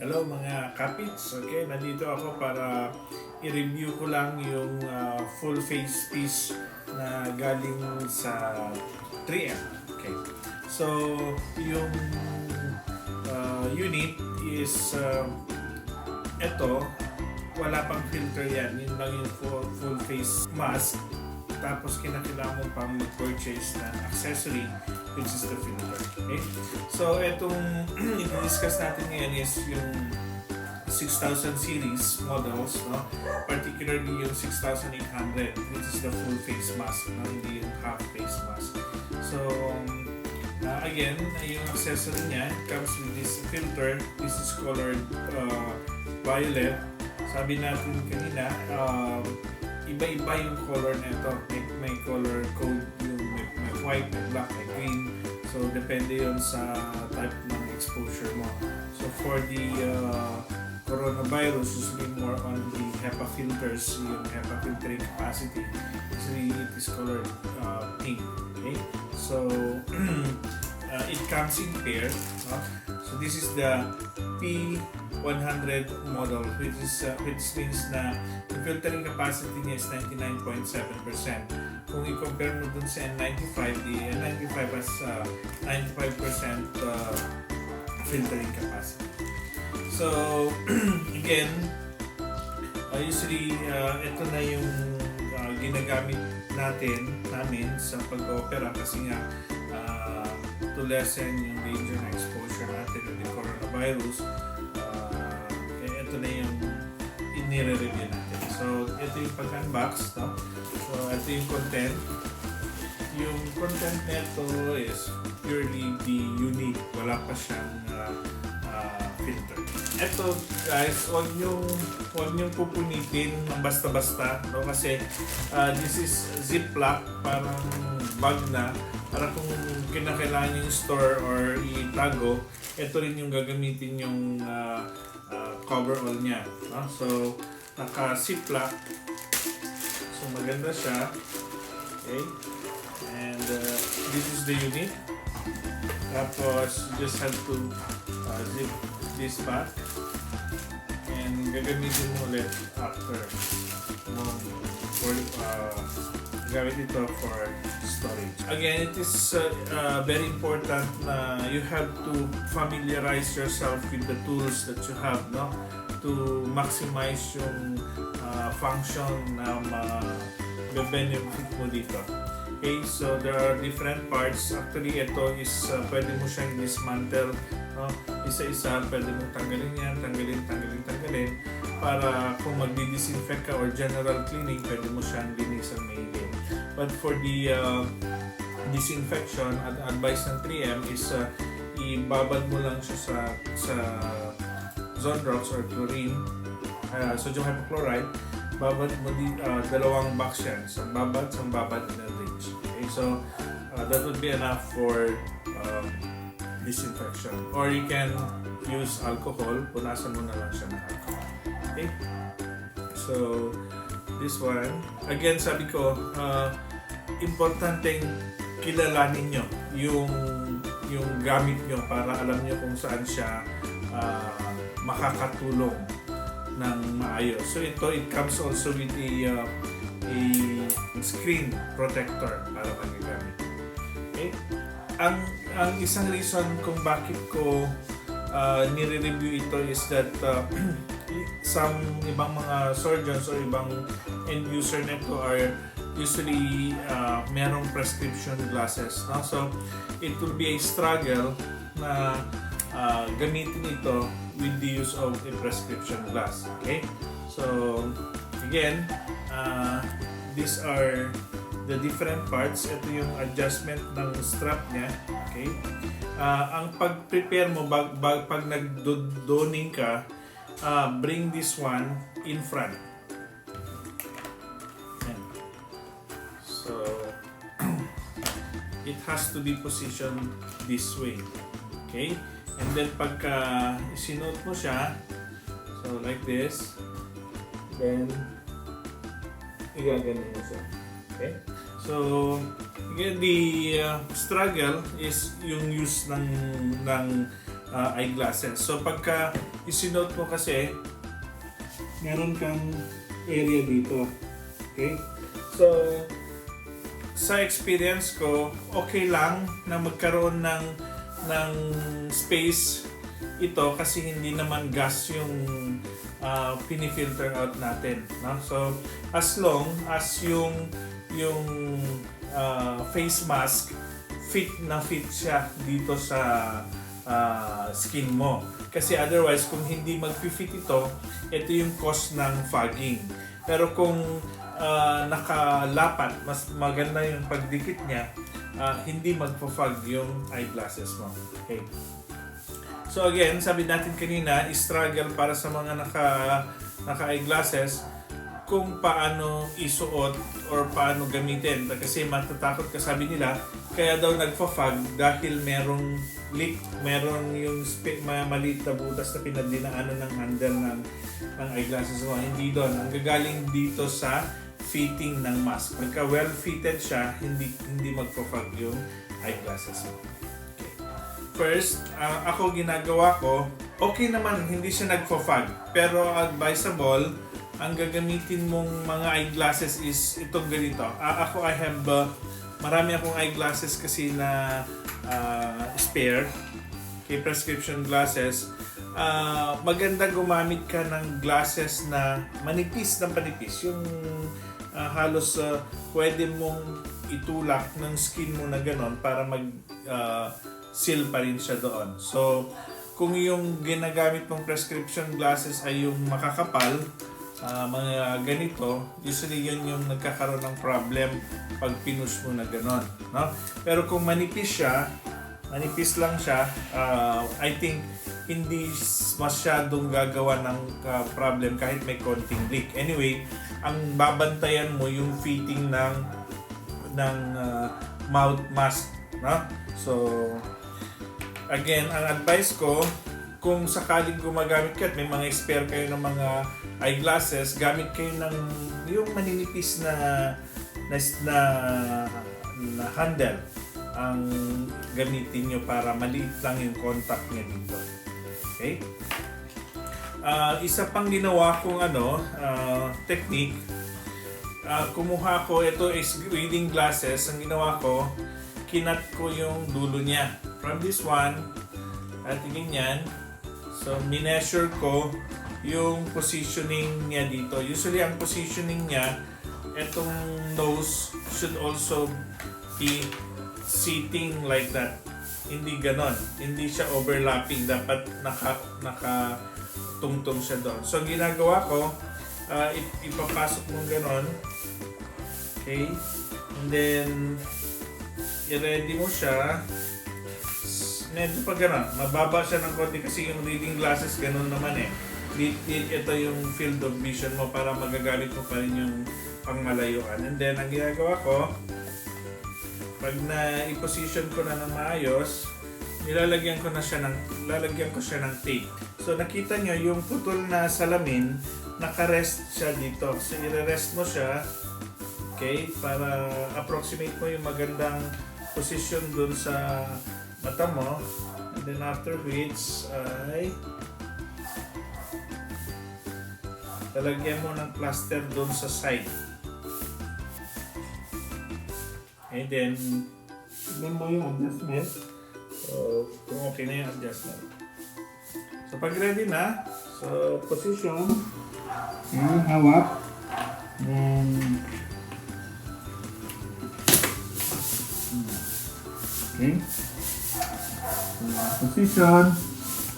Hello mga kapits, okay, nandito ako para i-review ko lang yung full face piece na galing sa 3M. Okay. So, yung unit is eto, wala pang filter yan. Yun lang yung full face mask. Tapos kinakailangan mo pang mag-purchase ng accessory which is the filter. Okay? So, itong i-discuss natin ngayon is yung 6000 series models, no? Particularly yung 6800 which is the full face mask, no? Hindi yung half face mask. So, again, yung accessory niya comes with this filter. This is colored violet. Sabi natin kanina, iba-iba yung color nito. May color code, yung may white, may black, may green. So, depende yun sa type ng exposure mo. So, for the coronavirus, usually more on the HEPA filters, yung HEPA filtering capacity. Usually, it is colored pink. Okay? So, it comes in pair. So, this is the P100 model, which means na yung filtering capacity niya is 99.7%. Kung i-compare mo dun sa N95, the N95 has 95% filtering capacity. So, again, usually, ito na yung ginagamit namin sa pag-opera kasi nga to lessen yung danger na exposure natin with the coronavirus. Ito na yung inire-review natin. So, ito yung pag-unbox, no? So, ito yung content. Yung content nito is purely the unique. Wala pa siyang filter. Ito guys, huwag niyong pupunitin ng basta-basta, no? Kasi this is ziplock, parang bag na. Para kung kinakailangan yung store or itago, ito rin yung gagamitin yung coverall niya. No? So, naka-ziplock. So, maganda siya. Okay. And this is the unit. Tapos, you just have to zip this back. And gagamitin mo ulit after mo gamit ito for storage. Again, it is very important na you have to familiarize yourself with the tools that you have, no, to maximize yung function na benefit mo dito. Okay, so there are different parts. Actually, ito is pwede mo siyang dismantle, no? Isa-isa, pwede mo tanggalin yan, tanggalin. Para kung magdi-disinfect ka or general cleaning, pwede mo siyang linisan maigi. But for the disinfection, advice ng 3M is ibabad mo lang siya sa Zonrox or chlorine, sodium hypochlorite. Babad mo dalawang box yan. Isang babad in a ridge. Okay, so that would be enough for disinfection. Or you can use alcohol. Punasan mo na lang siya ng alcohol. Okay? So, this one. Again, sabi ko, importanteng kilalanin nyo yung gamit nyo para alam nyo kung saan siya makakatulong ng maayos. So ito, it comes also with a screen protector para magagamit. Okay? Ang isang reason kung bakit ko nire-review ito is that some ibang mga surgeons or ibang end user nito are usually merong prescription glasses, no? So it will be a struggle na gamitin ito with the use of a prescription glass. Okay? So again, these are the different parts. Ito yung adjustment ng strap niya. Okay? Ang pag-prepare mo pag nag-donning ka, bring this one in front. Ayan. So it has to be positioned this way. Okay? And then pagka isinuot mo siya, so like this, then igaganin mo siya. Okay? So again, the struggle is yung use ng eyeglasses. So pagka isinote mo kasi, meron kang area dito. Okay? So, sa experience ko, okay lang na magkaroon ng space ito kasi hindi naman gas yung pinifilter out natin, no? So, as long as yung face mask fit siya dito sa skin mo. Kasi otherwise, kung hindi mag-fit ito yung cause ng fogging. Pero kung nakalapat, mas maganda yung pagdikit niya, hindi magpo-fog yung eyeglasses mo. Okay. So again, sabi natin kanina, struggle para sa mga naka-eyeglasses kung paano isuot or paano gamitin. Kasi matatakot ka, sabi nila, kaya daw nagpa-fog dahil merong leak, merong yung maliit na butas na pinagdinaanan ng handle ng eyeglasses mo. Hindi doon. Ang gagaling dito sa fitting ng mask. Pagka well-fitted siya, hindi magpa-fog yung eyeglasses mo. Okay. First, ako ginagawa ko, okay naman, hindi siya nagpa-fog. Pero advisable, ang gagamitin mong mga eyeglasses is itong ganito. Ako, marami akong eyeglasses kasi na spare, okay, prescription glasses. Maganda gumamit ka ng glasses na manipis. Yung halos pwede mong itulak ng skin mo na ganon para seal pa rin siya doon. So, kung yung ginagamit mong prescription glasses ay yung makakapal, mga ganito, usually yun yung nagkakaroon ng problem pag pinush mo na ganon, no? Pero kung manipis lang siya, I think hindi masyadong gagawa ng problem kahit may konting leak. Anyway, ang babantayan mo yung fitting ng mouth mask, no? So, again, ang advice ko, kung sakaling gumagamit ka at may mga spare kayo ng mga eyeglasses, gamit kayo ng yung maninipis na handle ang gamitin nyo para maliit lang yung contact niya dito. Okay? Isa pang ginawa kong technique, kumuha ko, ito is reading glasses. Ang ginawa ko, kinat ko yung dulo niya. From this one, at ganyan. So, mineasure ko yung positioning niya dito. Usually, ang positioning niya, itong nose should also be sitting like that. Hindi ganon. Hindi siya overlapping. Dapat nakatungtong siya doon. So, ang ginagawa ko, ipapasok mo ganon. Okay? And then, i-ready mo siya. Medyo pa ganon. Mababa siya ng konti kasi yung reading glasses ganon naman eh. Ito yung field of vision mo para magagamit mo pa rin yung pangmalayuan. And then, ang ginagawa ko, pag na-i-position ko na ng maayos, lalagyan ko siya ng tape. So, nakita nyo, yung putol na salamin, nakarest siya dito. So, i-rest mo siya, okay, para approximate mo yung magandang position dun sa mata mo. And then after which, ay talagyan mo ng plaster dun sa side. And then, tignan mo yung adjustment. So, kung okay na yung adjustment. So, pag ready na, so, position. Okay, hawak. Then, okay. Position.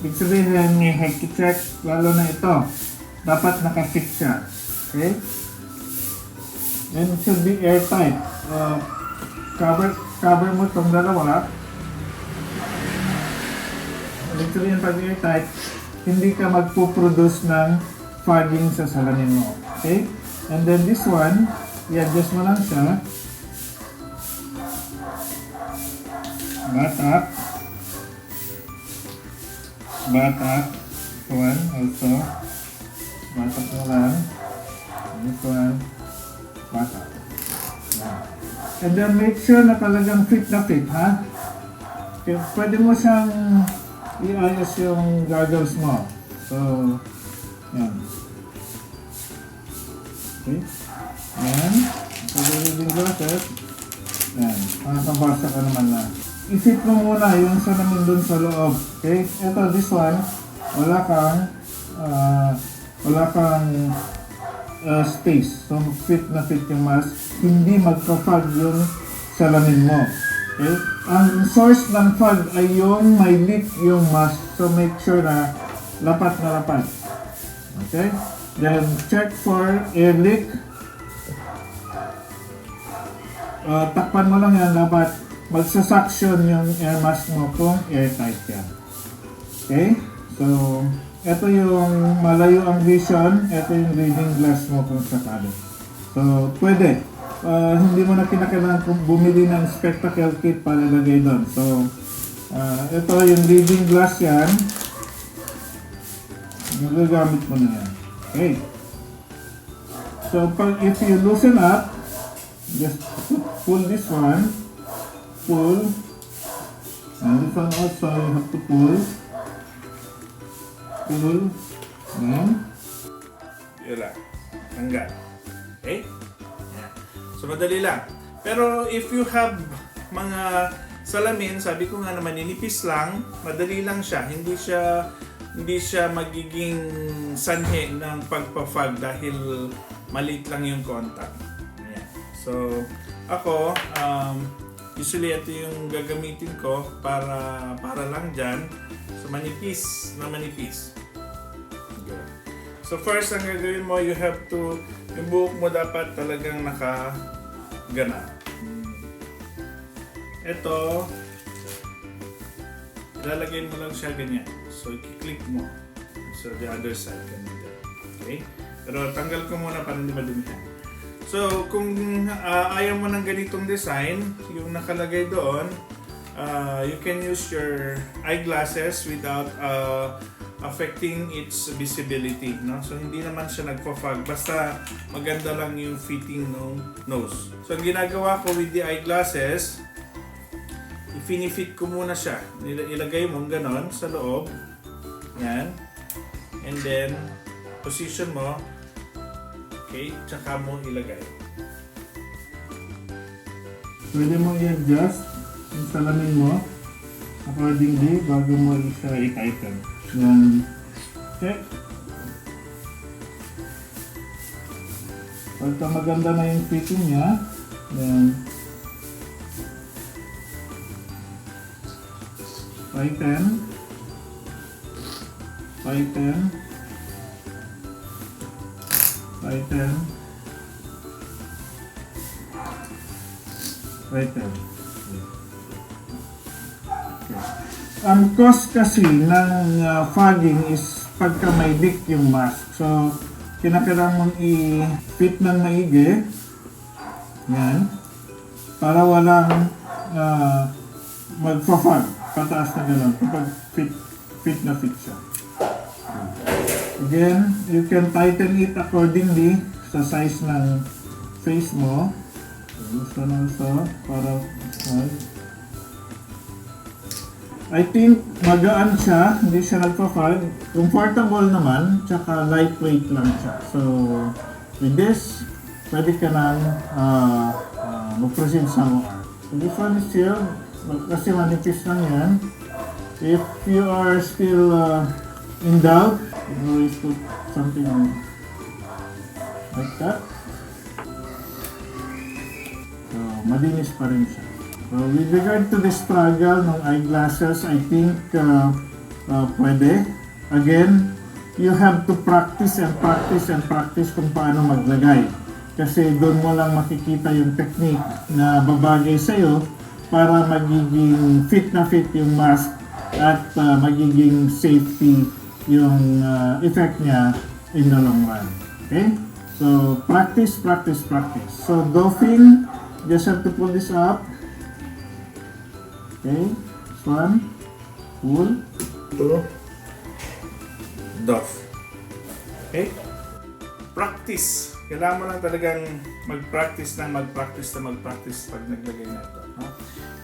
Ibig sabihin, may check, lalo na ito. Dapat naka-fix siya. Okay? And it should be airtight. Cover mo itong dalawa. Ibig sabihin, pag airtight, hindi ka magpuproduce ng fogging sa salamin mo. Okay? And then this one, i-adjust mo lang siya. Batak. One also. Batak mo lang. This one. Batak. And then make sure na talagang fit na fit, ha? Okay, pwede mo siyang iayos yung goggles mo. So, yan. Okay. Yan. So, the reading glasses. Yan. Makakabasa ka naman na. I-fit mo muna yung salamin dun sa loob. Okay? Ito, this one, wala kang space. So, fit na fit yung mask. Hindi magka-fog yung salamin mo. Okay? Ang source ng fog ay yung may leak yung mask. So, make sure na lapat na lapat. Okay? Then, check for air leak. Takpan mo lang yan, dapat magsa-suction yung air mask mo kung airtight yan. Okay? So, ito yung malayo ang vision, ito yung reading glass mo kung sakali. So, pwede. Hindi mo na kinakailangan kung bumili ng spectacle kit para ilagay doon. So, ito yung reading glass yan. Magagamit mo na yan. Okay. So, if you loosen up, just pull this one, pull, and this one also you have to pull, and yun lang. Hanggang. Okay? So, madali lang. Pero if you have mga salamin, sabi ko nga naman, ninipis lang, madali lang siya. Hindi siya magiging sanhe ng pagpa-fog dahil maliit lang yung contact. Ayan. So, ako, usually ito yung gagamitin ko para lang dyan. So, manipis na manipis. Okay. So, first, ang gagawin mo, you have to, yung buhok mo dapat talagang nakagana. Ito, lalagyan mo lang siya ganyan. So, i-click mo. So, the other side. Ganyan. Okay? Pero tanggal ko muna para hindi madumihan. So, kung ayaw mo ng ganitong design, yung nakalagay doon, you can use your eyeglasses without affecting its visibility. No? So, hindi naman siya nagpa-fog. Basta maganda lang yung fitting ng nose. So, ang ginagawa ko with the eyeglasses, i-finifit ko muna siya. Ilagay mo ganon sa loob. Yan. And then, position mo. Okay, tsaka mo ilagay. pwede mo i-adjust yung salamin mo accordingly bago mo siya i-tighten. Yan. Okay. Pagka maganda na yung fitting niya, then tighten. Ang cause kasi ng fogging is pagka may leak yung mask. So, kinakailangan mong i-fit ng maigi. Yan. Para walang magpa-fog. Pataas na gano'n. Kapag fit na fit siya. Again, you can tighten it accordingly sa size ng face mo. Gusto na ito para I think magaan siya, hindi siya nagpa-fog. Comfortable naman, tsaka lightweight lang siya. So, with this, pwede ka nang mag-proceed sa more. So, this one is here, kasi manipis lang yan. If you are still in doubt, you can always put something like that. So, malinis pa rin siya. So, with regard to the struggle ng eyeglasses, I think pwede. Again, you have to practice kung paano maglagay. Kasi doon mo lang makikita yung technique na babagay sa'yo para magiging fit na fit yung mask at magiging safety yung effect niya in the long run. Okay? So, practice. So, doffing, just have to pull this up. Okay, this one, pull. Ito, doff. Okay? Practice. Kailangan mo lang talagang mag-practice pag naglagay na ito. No?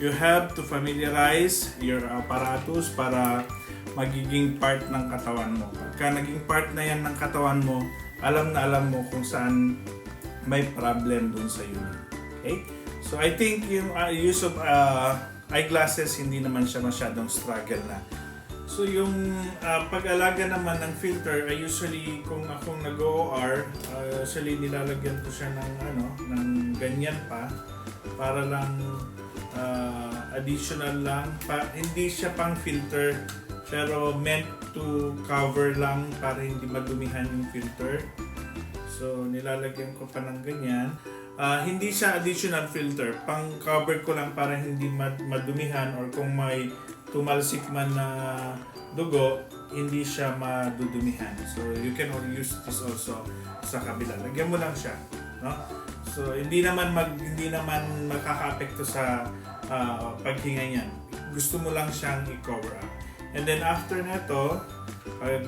You have to familiarize your apparatus para magiging part ng katawan mo. Pagka naging part na yan ng katawan mo, alam na alam mo kung saan may problem dun sa unit. Okay? So I think yung use of eyeglasses, hindi naman siya masyadong struggle na. So yung pag-alaga naman ng filter, I usually, kung akong nag-OR, usually nilalagyan ko siya ng ganyan pa, para lang additional lang, hindi siya pang filter, pero meant to cover lang para hindi madumihan yung filter. So nilalagyan ko pa ng ganyan. Hindi siya additional filter, pang cover ko lang para hindi madumihan, or kung may tumalsik man na dugo, hindi siya madudumihan. So you can use this also sa kabila. Lagyan mo lang siya, no? So hindi naman makaka-apekto sa paghinga niyan. Gusto mo lang siyang i-cover up. And then after nito, pag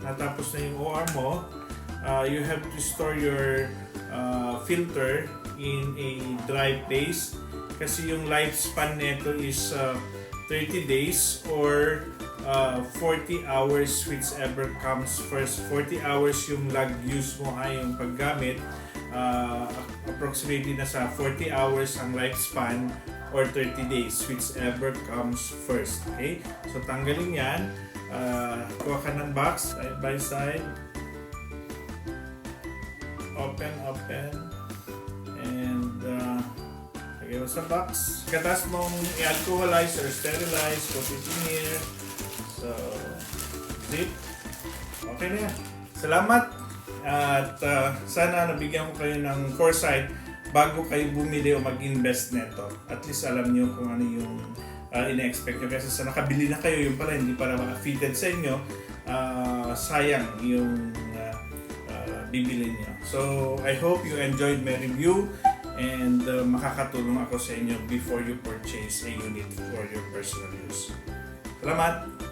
natapos na yung OR mo, you have to store your filter in a dry place, kasi yung lifespan nito is 30 days or 40 hours, whichever comes first. 40 hours yung lag use mo ay yung paggamit, approximately nasa 40 hours ang lifespan, or 30 days, whichever comes first. Okay? So tanggalin yan, kuha ka ng box, side by side, open, and lagay mo sa box. Katas mong i-alcoholize or sterilize, put it in here. So, zip. Okay na yan. Salamat! At sana nabigyan ko kayo ng foresight bago kayo bumili o mag-invest neto. At least alam nyo kung ano yung ina-expect nyo. Kasi sa nakabili na kayo, yung pala hindi para fitted sa inyo, sayang yung bibili nyo. So, I hope you enjoyed my review, and makakatulong ako sa inyo before you purchase a unit for your personal use. Salamat!